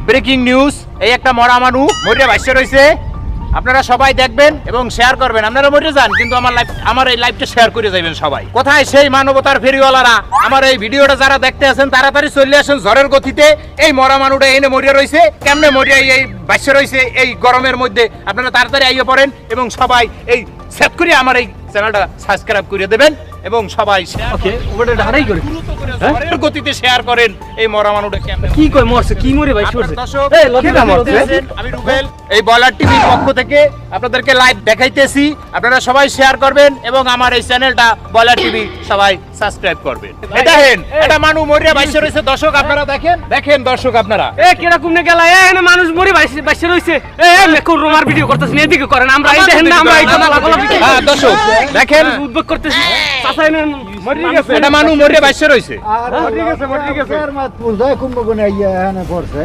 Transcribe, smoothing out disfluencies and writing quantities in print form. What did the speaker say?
Breaking news, এই একটা মরা মানু মরিয়া ভাইসে রয়েছে। আপনারা সবাই দেখবেন এবং শেয়ার করবেন। আপনারা মরে যান কিন্তু আমার এই লাইভটা শেয়ার করে যাবেন সবাই। কোথায় সেই মানবতার ফেরিওয়ালারা? আমার এই ভিডিওটা যারা দেখতে আছেন তাড়াতাড়ি চলে আসেন ঝড়ের গতিতে। এই মরা মানুটা এনে মরিয়া রয়েছে, কেমনে মরিয়া এই ভাইসে রয়েছে এই গরমের মধ্যে। আপনারা তাড়াতাড়ি আইয়ে পড়েন এবং সবাই এই সেট করে আমার এই চ্যানেলটা সাবস্ক্রাইব করে দেবেন এবং সবাই ওকে ওটা ঢাড়াই করে ঝড়ের গতিতে শেয়ার করেন এই মরা মানুটা কেমনে। কি কই মরছে, কি মরে ভাই সরছে। দর্শক, এই লতিটা মরছে। আমি রুবেল, এই বলার টিভির পক্ষ থেকে আপনাদেরকে লাইভ দেখাইতেছি। আপনারা সবাই শেয়ার করবেন এবং আমার এই চ্যানেলটা বলার টিভি সবাই সাবস্ক্রাইব করবেন। দেখেন এটা মানু মরিয়া বাইসে রয়েছে। দর্শক আপনারা দেখেন দর্শক আপনারা এ কেডা কুমনে গেলা? এ এনে মানুষ মরে বাইসে রইছে। এ কোন রোমার ভিডিও করতেছেন, এদিকে করেন। আমরা এই দেখেন না, আমরা এই কথা বলা। হ্যাঁ দর্শক দেখেন, উদ্বেগ করতেছি। চাচা এনে মরে গেছে। এটা মানু মরিয়া বাইসে রয়েছে। আর মরে গেছে কুম্ভকোণে আইয়া এখানে পড়ছে।